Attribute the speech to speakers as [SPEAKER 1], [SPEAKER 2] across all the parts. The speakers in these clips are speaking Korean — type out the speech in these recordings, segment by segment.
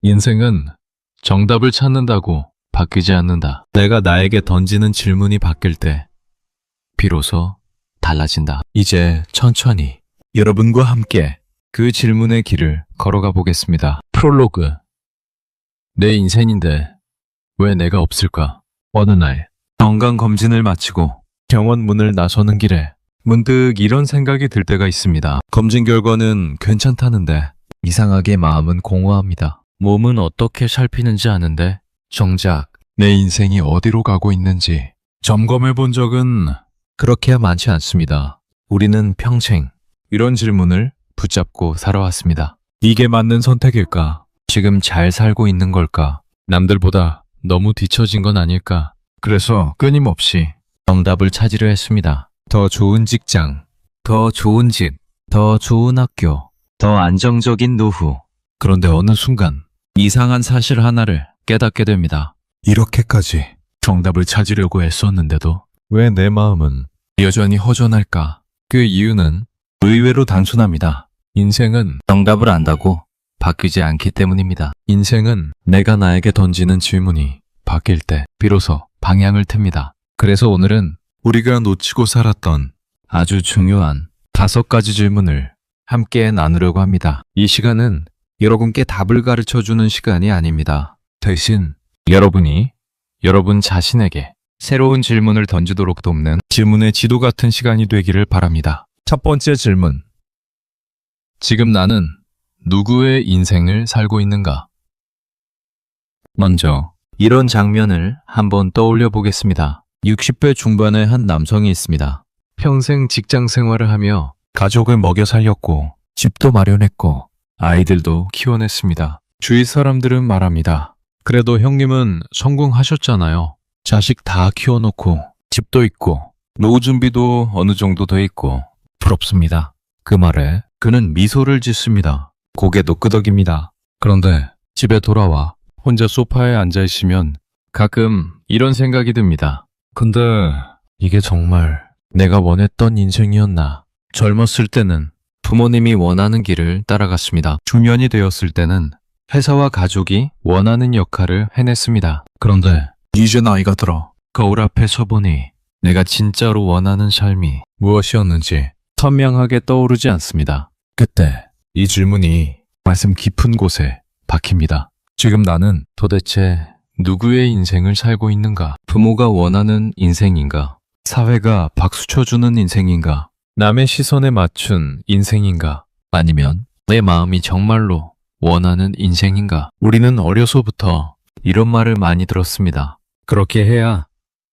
[SPEAKER 1] 인생은 정답을 찾는다고 바뀌지 않는다. 내가 나에게 던지는 질문이 바뀔 때 비로소 달라진다. 이제 천천히 여러분과 함께 그 질문의 길을 걸어가 보겠습니다. 프롤로그. 내 인생인데 왜 내가 없을까? 어느 날 건강검진을 마치고 병원 문을 나서는 길에 문득 이런 생각이 들 때가 있습니다. 검진 결과는 괜찮다는데 이상하게 마음은 공허합니다. 몸은 어떻게 살피는지 아는데 정작 내 인생이 어디로 가고 있는지 점검해 본 적은 그렇게 많지 않습니다. 우리는 평생 이런 질문을 붙잡고 살아왔습니다. 이게 맞는 선택일까? 지금 잘 살고 있는 걸까? 남들보다 너무 뒤처진 건 아닐까? 그래서 끊임없이 정답을 찾으려 했습니다. 더 좋은 직장, 더 좋은 집, 더 좋은 학교, 더 안정적인 노후. 그런데 어느 순간 이상한 사실 하나를 깨닫게 됩니다. 이렇게까지 정답을 찾으려고 애썼는데도 왜 내 마음은 여전히 허전할까? 그 이유는 의외로 단순합니다. 인생은 정답을 안다고 바뀌지 않기 때문입니다. 인생은 내가 나에게 던지는 질문이 바뀔 때 비로소 방향을 틉니다. 그래서 오늘은 우리가 놓치고 살았던 아주 중요한 5가지 질문을 함께 나누려고 합니다. 이 시간은 여러분께 답을 가르쳐주는 시간이 아닙니다. 대신 여러분이 여러분 자신에게 새로운 질문을 던지도록 돕는 질문의 지도 같은 시간이 되기를 바랍니다. 첫 번째 질문. 지금 나는 누구의 인생을 살고 있는가? 먼저 이런 장면을 한번 떠올려 보겠습니다. 60대 중반의 한 남성이 있습니다. 평생 직장 생활을 하며 가족을 먹여 살렸고 집도 마련했고 아이들도 키워냈습니다. 주위 사람들은 말합니다. 그래도 형님은 성공하셨잖아요. 자식 다 키워놓고 집도 있고 노후 준비도 어느 정도 돼 있고 부럽습니다. 그 말에 그는 미소를 짓습니다. 고개도 끄덕입니다. 그런데 집에 돌아와 혼자 소파에 앉아 있으면 가끔 이런 생각이 듭니다. 근데 이게 정말 내가 원했던 인생이었나? 젊었을 때는 부모님이 원하는 길을 따라갔습니다. 중년이 되었을 때는 회사와 가족이 원하는 역할을 해냈습니다. 그런데 이제 나이가 들어 거울 앞에 서보니 내가 진짜로 원하는 삶이 무엇이었는지 선명하게 떠오르지 않습니다. 그때 이 질문이 말씀 깊은 곳에 박힙니다. 지금 나는 도대체 누구의 인생을 살고 있는가? 부모가 원하는 인생인가? 사회가 박수 쳐주는 인생인가? 남의 시선에 맞춘 인생인가? 아니면 내 마음이 정말로 원하는 인생인가? 우리는 어려서부터 이런 말을 많이 들었습니다. 그렇게 해야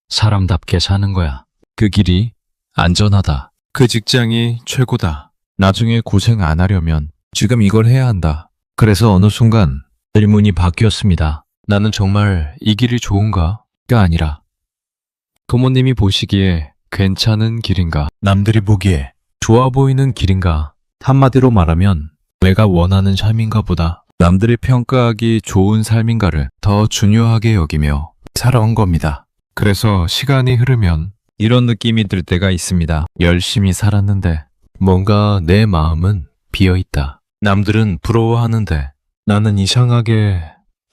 [SPEAKER 1] 사람답게 사는 거야. 그 길이 안전하다. 그 직장이 최고다. 나중에 고생 안 하려면 지금 이걸 해야 한다. 그래서 어느 순간 질문이 바뀌었습니다. 나는 정말 이 길이 좋은가?가 아니라 부모님이 보시기에 괜찮은 길인가? 남들이 보기에 좋아 보이는 길인가? 한마디로 말하면 내가 원하는 삶인가 보다. 남들이 평가하기 좋은 삶인가를 더 중요하게 여기며 살아온 겁니다. 그래서 시간이 흐르면 이런 느낌이 들 때가 있습니다. 열심히 살았는데 뭔가 내 마음은 비어있다. 남들은 부러워하는데 나는 이상하게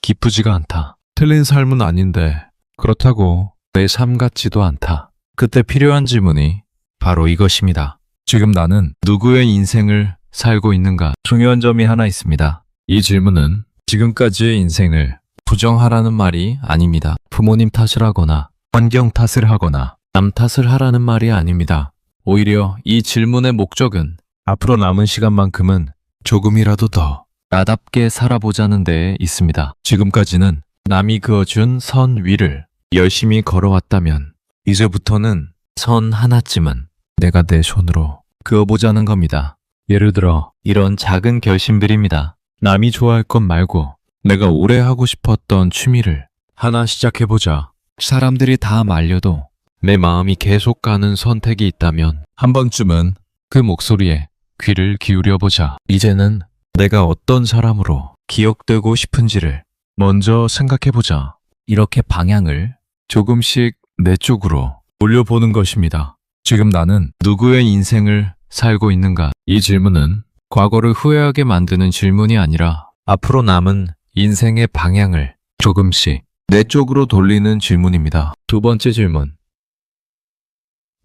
[SPEAKER 1] 기쁘지가 않다. 틀린 삶은 아닌데 그렇다고 내 삶 같지도 않다. 그때 필요한 질문이 바로 이것입니다. 지금 나는 누구의 인생을 살고 있는가? 중요한 점이 하나 있습니다. 이 질문은 지금까지의 인생을 부정하라는 말이 아닙니다. 부모님 탓을 하거나 환경 탓을 하거나 남 탓을 하라는 말이 아닙니다. 오히려 이 질문의 목적은 앞으로 남은 시간만큼은 조금이라도 더 나답게 살아보자는 데에 있습니다. 지금까지는 남이 그어준 선 위를 열심히 걸어왔다면 이제부터는 선 하나쯤은 내가 내 손으로 그어보자는 겁니다. 예를 들어 이런 작은 결심들입니다. 남이 좋아할 것 말고 내가 오래 하고 싶었던 취미를 하나 시작해보자. 사람들이 다 말려도 내 마음이 계속 가는 선택이 있다면 한 번쯤은 그 목소리에 귀를 기울여보자. 이제는 내가 어떤 사람으로 기억되고 싶은지를 먼저 생각해보자. 이렇게 방향을 조금씩 내 쪽으로 올려보는 것입니다. 지금 나는 누구의 인생을 살고 있는가? 이 질문은 과거를 후회하게 만드는 질문이 아니라 앞으로 남은 인생의 방향을 조금씩 내 쪽으로 돌리는 질문입니다. 두 번째 질문.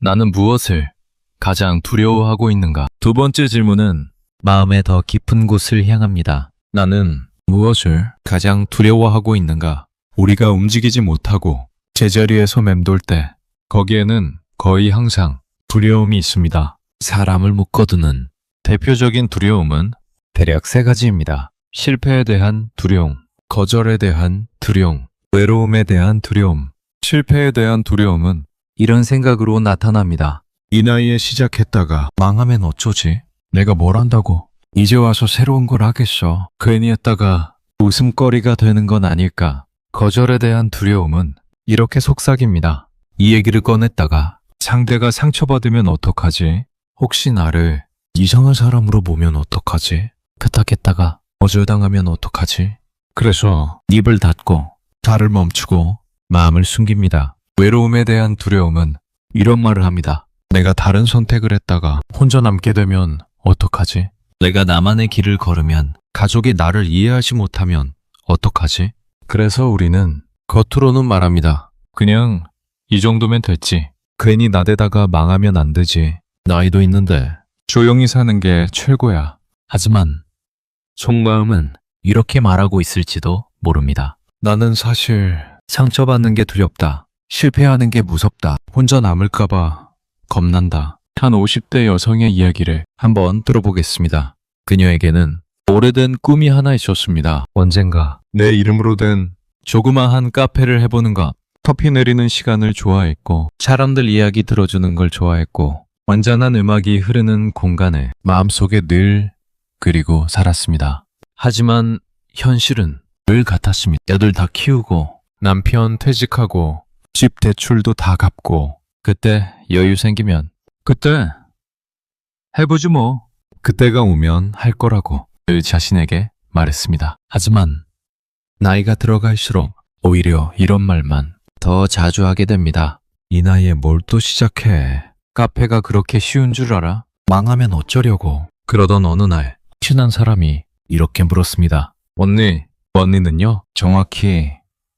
[SPEAKER 1] 나는 무엇을 가장 두려워하고 있는가? 두 번째 질문은 마음의 더 깊은 곳을 향합니다. 나는 무엇을 가장 두려워하고 있는가? 우리가 움직이지 못하고 제자리에서 맴돌 때 거기에는 거의 항상 두려움이 있습니다. 사람을 묶어두는 대표적인 두려움은 대략 세 가지입니다. 실패에 대한 두려움, 거절에 대한 두려움, 외로움에 대한 두려움. 실패에 대한 두려움은 이런 생각으로 나타납니다. 이 나이에 시작했다가 망하면 어쩌지? 내가 뭘 한다고? 이제 와서 새로운 걸 하겠어. 괜히 했다가 웃음거리가 되는 건 아닐까? 거절에 대한 두려움은 이렇게 속삭입니다. 이 얘기를 꺼냈다가 상대가 상처받으면 어떡하지? 혹시 나를 이상한 사람으로 보면 어떡하지? 부탁했다가 거절당하면 어떡하지? 그래서 입을 닫고 달을 멈추고 마음을 숨깁니다. 외로움에 대한 두려움은 이런 말을 합니다. 내가 다른 선택을 했다가 혼자 남게 되면 어떡하지? 내가 나만의 길을 걸으면 가족이 나를 이해하지 못하면 어떡하지? 그래서 우리는 겉으로는 말합니다. 그냥 이 정도면 됐지. 괜히 나대다가 망하면 안 되지. 나이도 있는데 조용히 사는 게 최고야. 하지만 속마음은 이렇게 말하고 있을지도 모릅니다. 나는 사실 상처받는 게 두렵다. 실패하는 게 무섭다. 혼자 남을까봐 겁난다. 한 50대 여성의 이야기를 한번 들어보겠습니다. 그녀에게는 오래된 꿈이 하나 있었습니다. 언젠가 내 이름으로 된 조그마한 카페를 해보는 것. 커피 내리는 시간을 좋아했고 사람들 이야기 들어주는 걸 좋아했고 완전한 음악이 흐르는 공간을 마음속에 늘 그리고 살았습니다. 하지만 현실은 늘 같았습니다. 애들 다 키우고 남편 퇴직하고 집 대출도 다 갚고 그때 여유 생기면 그때 해보지 뭐. 그때가 오면 할 거라고 늘 자신에게 말했습니다. 하지만 나이가 들어갈수록 오히려 이런 말만 더 자주 하게 됩니다. 이 나이에 뭘 또 시작해. 카페가 그렇게 쉬운 줄 알아? 망하면 어쩌려고. 그러던 어느 날 친한 사람이 이렇게 물었습니다. 언니는요? 정확히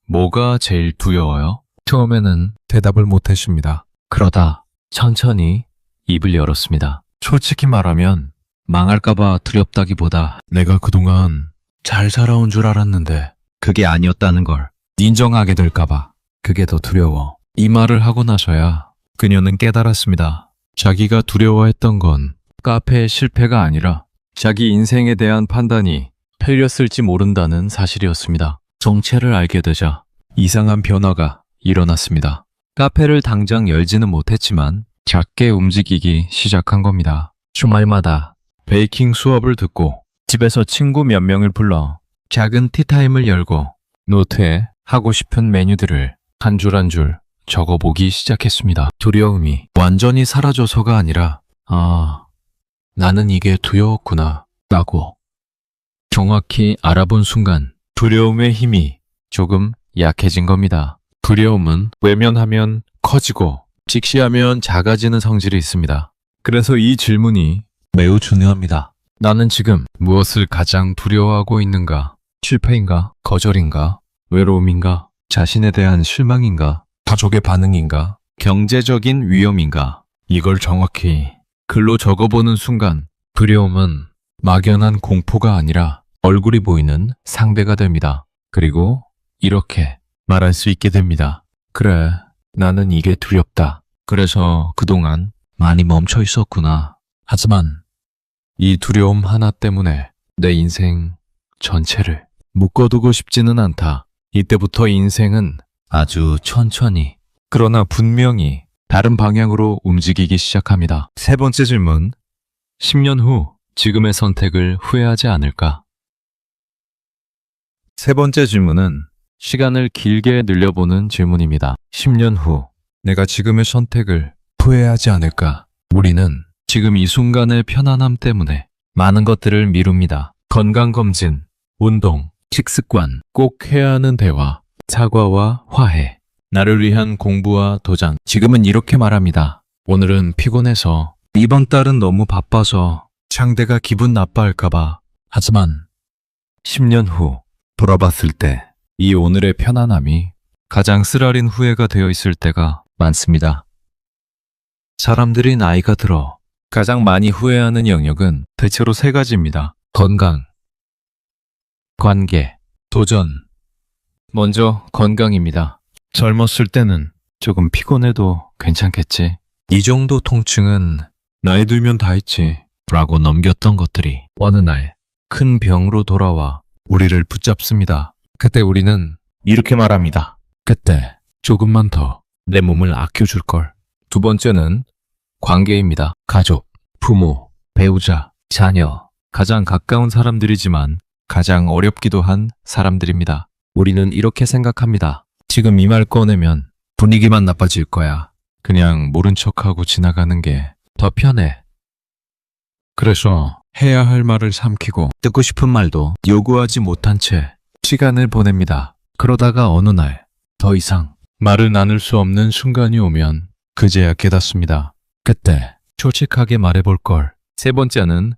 [SPEAKER 1] 뭐가 제일 두려워요? 처음에는 대답을 못했습니다. 그러다 천천히 입을 열었습니다. 솔직히 말하면 망할까봐 두렵다기보다 내가 그동안 잘 살아온 줄 알았는데 그게 아니었다는 걸 인정하게 될까봐 그게 더 두려워. 이 말을 하고 나서야 그녀는 깨달았습니다. 자기가 두려워했던 건 카페의 실패가 아니라 자기 인생에 대한 판단이 틀렸을지 모른다는 사실이었습니다. 정체를 알게 되자 이상한 변화가 일어났습니다. 카페를 당장 열지는 못했지만 작게 움직이기 시작한 겁니다. 주말마다 베이킹 수업을 듣고 집에서 친구 몇 명을 불러 작은 티타임을 열고 노트에 하고 싶은 메뉴들을 한 줄 한 줄 적어보기 시작했습니다. 두려움이 완전히 사라져서가 아니라 나는 이게 두려웠구나 라고 정확히 알아본 순간 두려움의 힘이 조금 약해진 겁니다. 두려움은 외면하면 커지고 직시하면 작아지는 성질이 있습니다. 그래서 이 질문이 매우 중요합니다. 나는 지금 무엇을 가장 두려워하고 있는가? 실패인가? 거절인가? 외로움인가? 자신에 대한 실망인가? 가족의 반응인가? 경제적인 위험인가? 이걸 정확히 글로 적어보는 순간 두려움은 막연한 공포가 아니라 얼굴이 보이는 상대가 됩니다. 그리고 이렇게 말할 수 있게 됩니다. 그래, 나는 이게 두렵다. 그래서 그동안 많이 멈춰 있었구나. 하지만 이 두려움 하나 때문에 내 인생 전체를 묶어두고 싶지는 않다. 이때부터 인생은 아주 천천히 그러나 분명히 다른 방향으로 움직이기 시작합니다. 세 번째 질문. 10년 후 지금의 선택을 후회하지 않을까? 세 번째 질문은 시간을 길게 늘려보는 질문입니다. 10년 후 내가 지금의 선택을 후회하지 않을까? 우리는 지금 이 순간의 편안함 때문에 많은 것들을 미룹니다. 건강검진, 운동, 식습관, 꼭 해야 하는 대화, 사과와 화해, 나를 위한 공부와 도전. 지금은 이렇게 말합니다. 오늘은 피곤해서, 이번 달은 너무 바빠서 상대가 기분 나빠할까봐. 하지만 10년 후 돌아봤을 때 이 오늘의 편안함이 가장 쓰라린 후회가 되어 있을 때가 많습니다. 사람들이 나이가 들어 가장 많이 후회하는 영역은 대체로 세 가지입니다. 건강, 관계, 도전. 먼저 건강입니다. 젊었을 때는 조금 피곤해도 괜찮겠지. 이 정도 통증은 나이 들면 다 있지 라고 넘겼던 것들이 어느 날 큰 병으로 돌아와 우리를 붙잡습니다. 그때 우리는 이렇게 말합니다. 그때 조금만 더 내 몸을 아껴줄 걸. 두 번째는 관계입니다. 가족, 부모, 배우자, 자녀. 가장 가까운 사람들이지만 가장 어렵기도 한 사람들입니다. 우리는 이렇게 생각합니다. 지금 이 말 꺼내면 분위기만 나빠질 거야. 그냥 모른 척하고 지나가는 게 더 편해. 그래서 해야 할 말을 삼키고 듣고 싶은 말도 요구하지 못한 채 시간을 보냅니다. 그러다가 어느 날 더 이상 말을 나눌 수 없는 순간이 오면 그제야 깨닫습니다. 그때 솔직하게 말해볼 걸. 세 번째는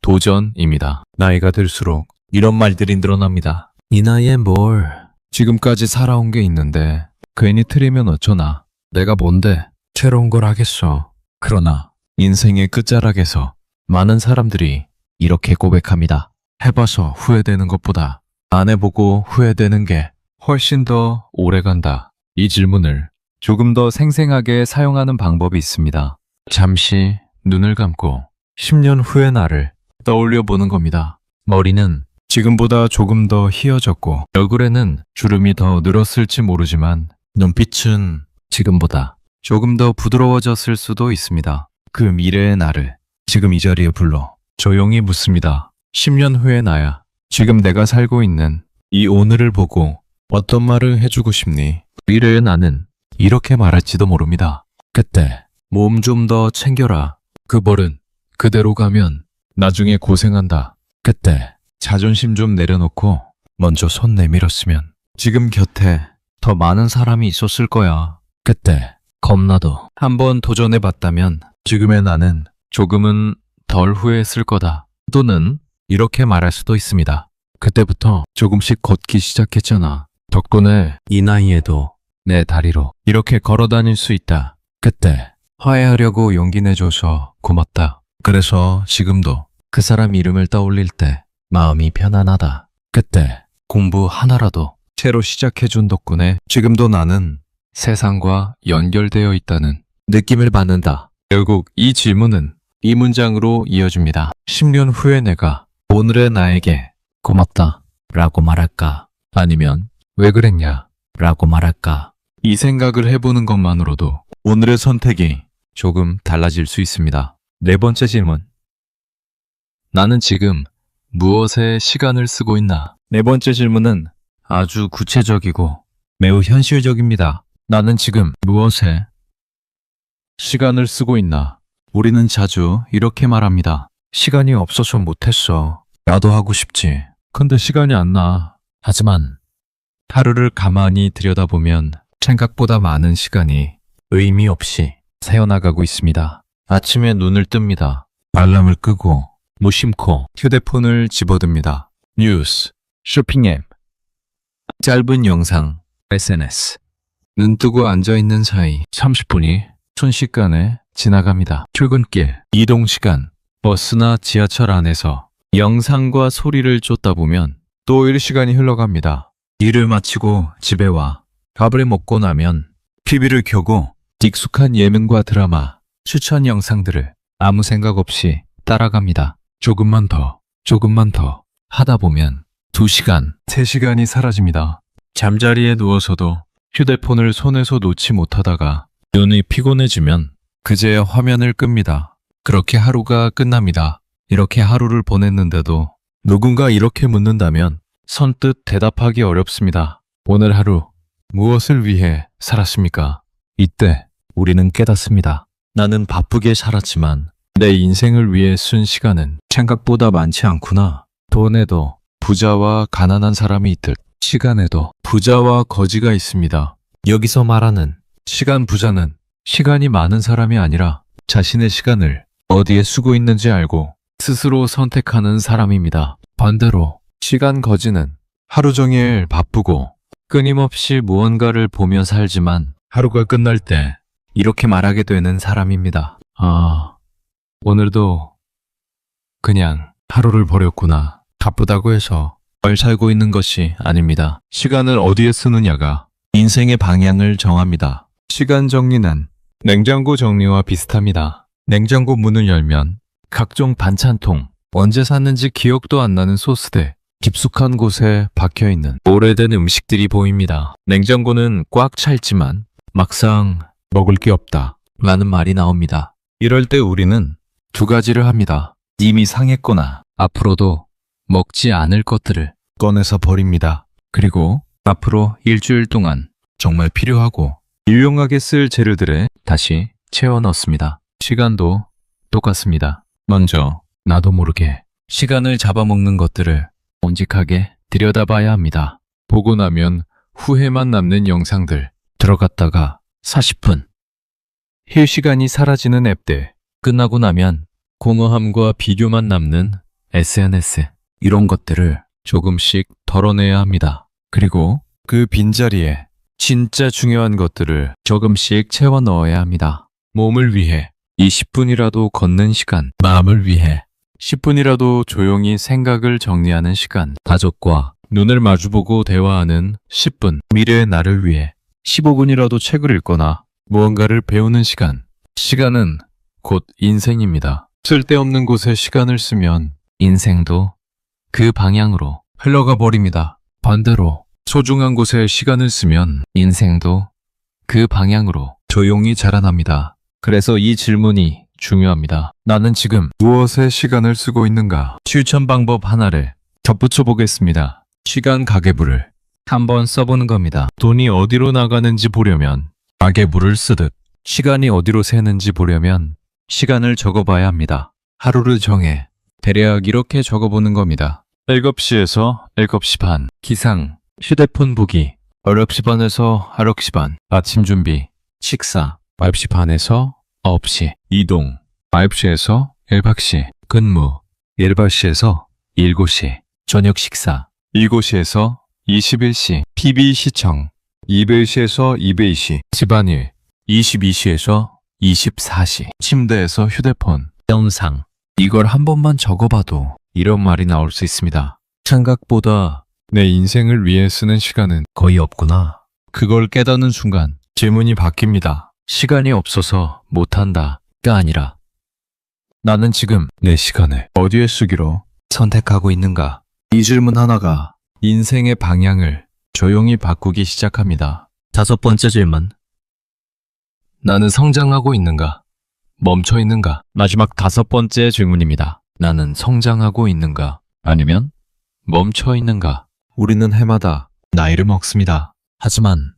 [SPEAKER 1] 도전입니다. 나이가 들수록 이런 말들이 늘어납니다. 이 나이에 뭘 지금까지 살아온 게 있는데 괜히 틀리면 어쩌나. 내가 뭔데 새로운 걸 하겠어. 그러나 인생의 끝자락에서 많은 사람들이 이렇게 고백합니다. 해봐서 후회되는 것보다 안 해보고 후회되는 게 훨씬 더 오래간다. 이 질문을 조금 더 생생하게 사용하는 방법이 있습니다. 잠시 눈을 감고 10년 후의 나를 떠올려 보는 겁니다. 머리는 지금보다 조금 더 희어졌고 얼굴에는 주름이 더 늘었을지 모르지만 눈빛은 지금보다 조금 더 부드러워졌을 수도 있습니다. 그 미래의 나를 지금 이 자리에 불러 조용히 묻습니다. 10년 후의 나야. 지금 내가 살고 있는 이 오늘을 보고 어떤 말을 해주고 싶니? 미래의 나는 이렇게 말할지도 모릅니다. 그때 몸 좀 더 챙겨라. 그 벌은 그대로 가면 나중에 고생한다. 그때 자존심 좀 내려놓고 먼저 손 내밀었으면 지금 곁에 더 많은 사람이 있었을 거야. 그때 겁나도 한번 도전해봤다면 지금의 나는 조금은 덜 후회했을 거다. 또는 이렇게 말할 수도 있습니다. 그때부터 조금씩 걷기 시작했잖아. 덕분에 이 나이에도 내 다리로 이렇게 걸어 다닐 수 있다. 그때 화해하려고 용기 내줘서 고맙다. 그래서 지금도 그 사람 이름을 떠올릴 때 마음이 편안하다. 그때 공부 하나라도 새로 시작해준 덕분에 지금도 나는 세상과 연결되어 있다는 느낌을 받는다. 결국 이 질문은 이 문장으로 이어집니다. 10년 후의 내가 오늘의 나에게 고맙다 라고 말할까? 아니면 왜 그랬냐 라고 말할까? 이 생각을 해보는 것만으로도 오늘의 선택이 조금 달라질 수 있습니다. 네 번째 질문. 나는 지금 무엇에 시간을 쓰고 있나? 네 번째 질문은 아주 구체적이고 매우 현실적입니다. 나는 지금 무엇에 시간을 쓰고 있나? 우리는 자주 이렇게 말합니다. 시간이 없어서 못했어. 나도 하고 싶지. 근데 시간이 안 나. 하지만 하루를 가만히 들여다보면 생각보다 많은 시간이 의미 없이 새어나가고 있습니다. 아침에 눈을 뜹니다. 알람을 끄고 무심코 휴대폰을 집어듭니다. 뉴스, 쇼핑 앱, 짧은 영상, SNS. 눈 뜨고 앉아있는 사이 30분이 순식간에 지나갑니다. 출근길, 이동시간, 버스나 지하철 안에서 영상과 소리를 쫓다 보면 또 1시간이 흘러갑니다. 일을 마치고 집에 와 밥을 먹고 나면 TV를 켜고 익숙한 예능과 드라마, 추천 영상들을 아무 생각 없이 따라갑니다. 조금만 더 하다 보면 2시간, 3시간이 사라집니다. 잠자리에 누워서도 휴대폰을 손에서 놓지 못하다가 눈이 피곤해지면 그제야 화면을 끕니다. 그렇게 하루가 끝납니다. 이렇게 하루를 보냈는데도 누군가 이렇게 묻는다면 선뜻 대답하기 어렵습니다. 오늘 하루 무엇을 위해 살았습니까? 이때 우리는 깨닫습니다. 나는 바쁘게 살았지만 내 인생을 위해 쓴 시간은 생각보다 많지 않구나. 돈에도 부자와 가난한 사람이 있듯 시간에도 부자와 거지가 있습니다. 여기서 말하는 시간 부자는 시간이 많은 사람이 아니라 자신의 시간을 어디에 쓰고 있는지 알고 스스로 선택하는 사람입니다. 반대로 시간 거지는 하루 종일 바쁘고 끊임없이 무언가를 보며 살지만 하루가 끝날 때 이렇게 말하게 되는 사람입니다. 오늘도 그냥 하루를 보냈구나. 바쁘다고 해서 잘 살고 있는 것이 아닙니다. 시간을 어디에 쓰느냐가 인생의 방향을 정합니다. 시간 정리는 냉장고 정리와 비슷합니다. 냉장고 문을 열면 각종 반찬통, 언제 샀는지 기억도 안 나는 소스들, 깊숙한 곳에 박혀있는 오래된 음식들이 보입니다. 냉장고는 꽉 차 있지만 막상 먹을 게 없다 라는 말이 나옵니다. 이럴 때 우리는 두 가지를 합니다. 이미 상했거나 앞으로도 먹지 않을 것들을 꺼내서 버립니다. 그리고 앞으로 일주일 동안 정말 필요하고 유용하게 쓸 재료들을 다시 채워 넣습니다. 시간도 똑같습니다. 먼저 나도 모르게 시간을 잡아먹는 것들을 몬직하게 들여다봐야 합니다. 보고 나면 후회만 남는 영상들, 들어갔다가 40분 힐 시간이 사라지는 앱들, 끝나고 나면 공허함과 비교만 남는 SNS, 이런 것들을 조금씩 덜어내야 합니다. 그리고 그 빈자리에 진짜 중요한 것들을 조금씩 채워 넣어야 합니다. 몸을 위해 20분이라도 걷는 시간, 마음을 위해 10분이라도 조용히 생각을 정리하는 시간, 가족과 눈을 마주보고 대화하는 10분, 미래의 나를 위해 15분이라도 책을 읽거나 무언가를 배우는 시간. 시간은 곧 인생입니다. 쓸데없는 곳에 시간을 쓰면 인생도 그 방향으로 흘러가 버립니다. 반대로 소중한 곳에 시간을 쓰면 인생도 그 방향으로 조용히 자라납니다. 그래서 이 질문이 중요합니다. 나는 지금 무엇에 시간을 쓰고 있는가? 실천 방법 하나를 덧붙여 보겠습니다. 시간 가계부를 한번 써보는 겁니다. 돈이 어디로 나가는지 보려면 가계부를 쓰듯 시간이 어디로 새는지 보려면 시간을 적어봐야 합니다. 하루를 정해 대략 이렇게 적어보는 겁니다. 7시에서 7시 반, 기상, 휴대폰 보기, 9시 반에서 9시 반, 아침 준비, 식사, 9시 반에서 9시, 이동, 9시에서 1박시, 근무, 1박시에서 7시, 저녁 식사, 7시에서 21시, TV 시청, 200시에서 200시, 집안일, 22시에서 24시, 침대에서 휴대폰, 영상. 이걸 한 번만 적어봐도 이런 말이 나올 수 있습니다. 생각보다 내 인생을 위해 쓰는 시간은 거의 없구나. 그걸 깨닫는 순간 질문이 바뀝니다. 시간이 없어서 못한다가 아니라 나는 지금 내 시간을 어디에 쓰기로 선택하고 있는가? 이 질문 하나가 인생의 방향을 조용히 바꾸기 시작합니다. 5번째 질문. 나는 성장하고 있는가? 멈춰 있는가? 마지막 5번째 질문입니다. 나는 성장하고 있는가? 아니면 멈춰 있는가? 우리는 해마다 나이를 먹습니다. 하지만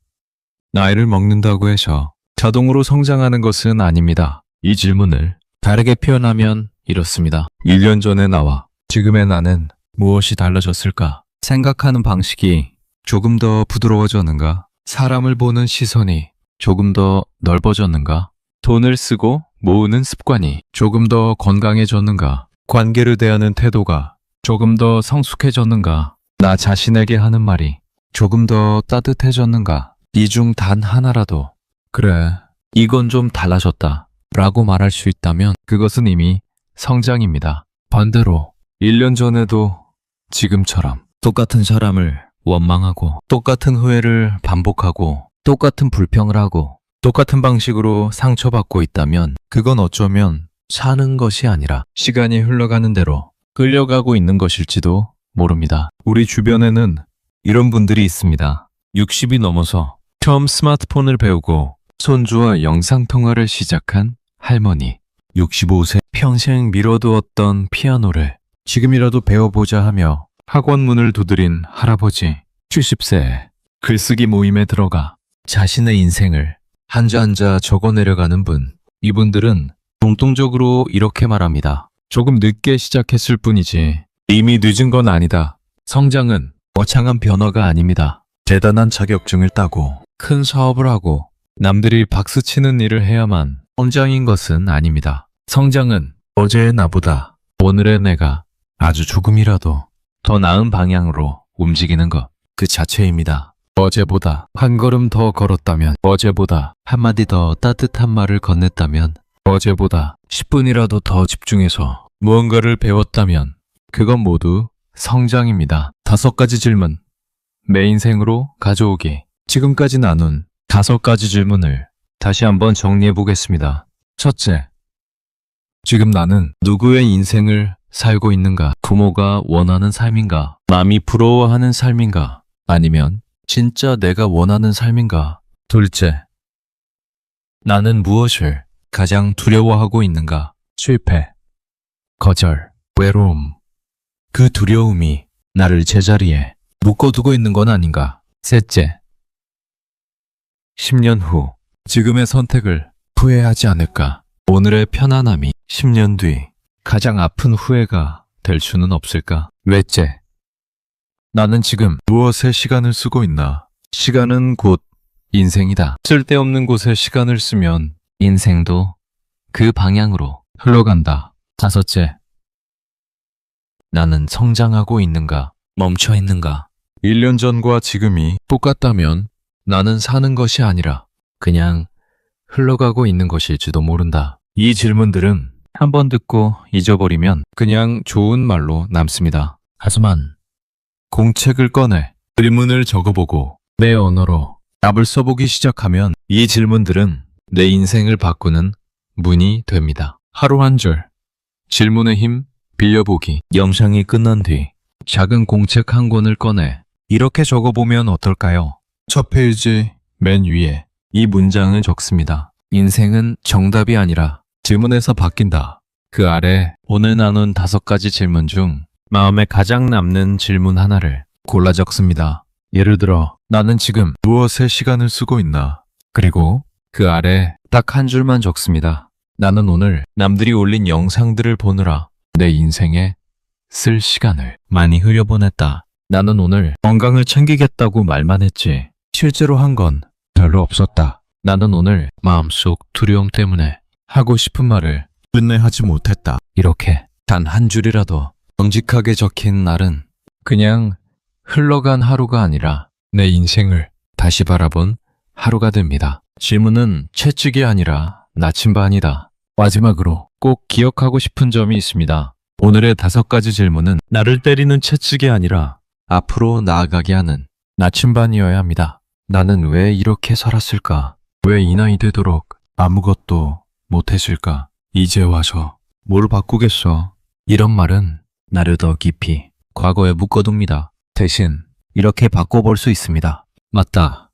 [SPEAKER 1] 나이를 먹는다고 해서 자동으로 성장하는 것은 아닙니다. 이 질문을 다르게 표현하면 이렇습니다. 1년 전의 나와 지금의 나는 무엇이 달라졌을까? 생각하는 방식이 조금 더 부드러워졌는가? 사람을 보는 시선이 조금 더 넓어졌는가? 돈을 쓰고 모으는 습관이 조금 더 건강해졌는가? 관계를 대하는 태도가 조금 더 성숙해졌는가? 나 자신에게 하는 말이 조금 더 따뜻해졌는가? 이 중 단 하나라도 그래, 이건 좀 달라졌다 라고 말할 수 있다면 그것은 이미 성장입니다. 반대로 1년 전에도 지금처럼 똑같은 사람을 원망하고 똑같은 후회를 반복하고 똑같은 불평을 하고 똑같은 방식으로 상처받고 있다면 그건 어쩌면 사는 것이 아니라 시간이 흘러가는 대로 끌려가고 있는 것일지도 모릅니다. 우리 주변에는 이런 분들이 있습니다. 60이 넘어서 처음 스마트폰을 배우고 손주와 영상통화를 시작한 할머니, 65세 평생 미뤄두었던 피아노를 지금이라도 배워보자 하며 학원 문을 두드린 할아버지, 70세 글쓰기 모임에 들어가 자신의 인생을 한자 한자 적어내려가는 분. 이분들은 공통적으로 이렇게 말합니다. 조금 늦게 시작했을 뿐이지 이미 늦은 건 아니다. 성장은 거창한 변화가 아닙니다. 대단한 자격증을 따고 큰 사업을 하고 남들이 박수치는 일을 해야만 성장인 것은 아닙니다. 성장은 어제의 나보다 오늘의 내가 아주 조금이라도 더 나은 방향으로 움직이는 것 그 자체입니다. 어제보다 한 걸음 더 걸었다면, 어제보다 한마디 더 따뜻한 말을 건넸다면, 어제보다 10분이라도 더 집중해서 무언가를 배웠다면 그건 모두 성장입니다. 5가지 질문. 내 인생으로 가져오기. 지금까지 나눈 5가지 질문을 다시 한번 정리해 보겠습니다. 첫째, 지금 나는 누구의 인생을 살고 있는가? 부모가 원하는 삶인가? 남이 부러워하는 삶인가? 아니면 진짜 내가 원하는 삶인가? 둘째, 나는 무엇을 가장 두려워하고 있는가? 실패, 거절, 외로움. 그 두려움이 나를 제자리에 묶어두고 있는 건 아닌가? 셋째, 10년 후 지금의 선택을 후회하지 않을까? 오늘의 편안함이 10년 뒤 가장 아픈 후회가 될 수는 없을까? 넷째, 나는 지금 무엇에 시간을 쓰고 있나? 시간은 곧 인생이다. 쓸데없는 곳에 시간을 쓰면 인생도 그 방향으로 흘러간다. 다섯째, 나는 성장하고 있는가? 멈춰 있는가? 1년 전과 지금이 똑같다면 나는 사는 것이 아니라 그냥 흘러가고 있는 것일지도 모른다. 이 질문들은 한번 듣고 잊어버리면 그냥 좋은 말로 남습니다. 하지만 공책을 꺼내 질문을 적어보고 내 언어로 답을 써보기 시작하면 이 질문들은 내 인생을 바꾸는 문이 됩니다. 하루 한 줄, 질문의 힘 빌려보기. 영상이 끝난 뒤 작은 공책 한 권을 꺼내 이렇게 적어보면 어떨까요? 첫 페이지 맨 위에 이 문장을 적습니다. 인생은 정답이 아니라 질문에서 바뀐다. 그 아래 오늘 나눈 5가지 질문 중 마음에 가장 남는 질문 하나를 골라 적습니다. 예를 들어, 나는 지금 무엇에 시간을 쓰고 있나? 그리고 그 아래 딱 한 줄만 적습니다. 나는 오늘 남들이 올린 영상들을 보느라 내 인생에 쓸 시간을 많이 흘려보냈다. 나는 오늘 건강을 챙기겠다고 말만 했지 실제로 한 건 별로 없었다. 나는 오늘 마음속 두려움 때문에 하고 싶은 말을 끝내 하지 못했다. 이렇게 단 한 줄이라도 정직하게 적힌 날은 그냥 흘러간 하루가 아니라 내 인생을 다시 바라본 하루가 됩니다. 질문은 채찍이 아니라 나침반이다. 마지막으로 꼭 기억하고 싶은 점이 있습니다. 오늘의 5가지 질문은 나를 때리는 채찍이 아니라 앞으로 나아가게 하는 나침반이어야 합니다. 나는 왜 이렇게 살았을까? 왜 이 나이 되도록 아무것도 못했을까? 이제 와서 뭘 바꾸겠어? 이런 말은 나를 더 깊이 과거에 묶어둡니다. 대신 이렇게 바꿔볼 수 있습니다. 맞다.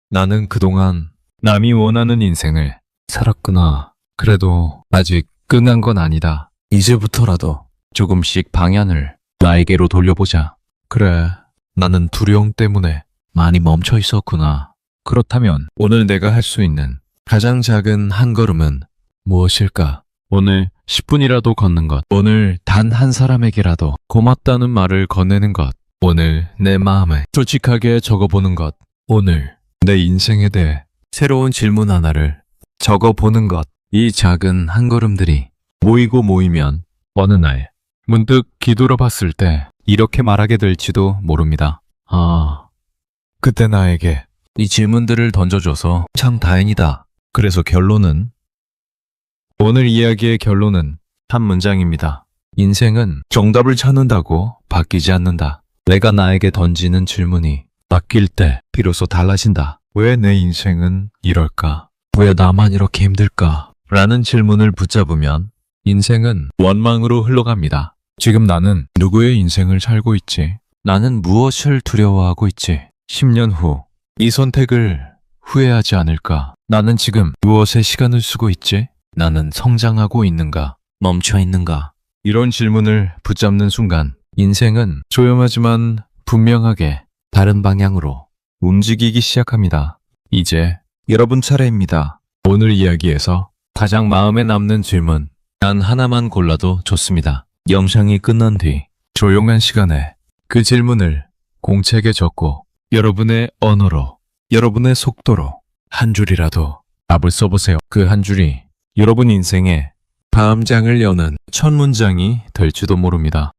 [SPEAKER 1] 나는 그동안 남이 원하는 인생을 살았구나. 그래도 아직 끝난 건 아니다. 이제부터라도 조금씩 방향을 나에게로 돌려보자. 그래, 나는 두려움 때문에 많이 멈춰 있었구나. 그렇다면 오늘 내가 할 수 있는 가장 작은 한 걸음은 무엇일까? 오늘 10분이라도 걷는 것. 오늘 단 한 사람에게라도 고맙다는 말을 건네는 것. 오늘 내 마음에 솔직하게 적어보는 것. 오늘 내 인생에 대해 새로운 질문 하나를 적어보는 것. 이 작은 한 걸음들이 모이고 모이면 어느 날 문득 뒤돌아봤을 때 이렇게 말하게 될지도 모릅니다. 그때 나에게 이 질문들을 던져줘서 참 다행이다. 그래서 결론은, 오늘 이야기의 결론은 한 문장입니다. 인생은 정답을 찾는다고 바뀌지 않는다. 내가 나에게 던지는 질문이 바뀔 때 비로소 달라진다. 왜 내 인생은 이럴까? 왜 나만 이렇게 힘들까? 라는 질문을 붙잡으면 인생은 원망으로 흘러갑니다. 지금 나는 누구의 인생을 살고 있지? 나는 무엇을 두려워하고 있지? 10년 후 이 선택을 후회하지 않을까? 나는 지금 무엇에 시간을 쓰고 있지? 나는 성장하고 있는가? 멈춰 있는가? 이런 질문을 붙잡는 순간 인생은 조용하지만 분명하게 다른 방향으로 움직이기 시작합니다. 이제 여러분 차례입니다. 오늘 이야기에서 가장 마음에 남는 질문 단 하나만 골라도 좋습니다. 영상이 끝난 뒤 조용한 시간에 그 질문을 공책에 적고 여러분의 언어로, 여러분의 속도로 한 줄이라도 답을 써보세요. 그 한 줄이 여러분 인생의 다음 장을 여는 첫 문장이 될지도 모릅니다.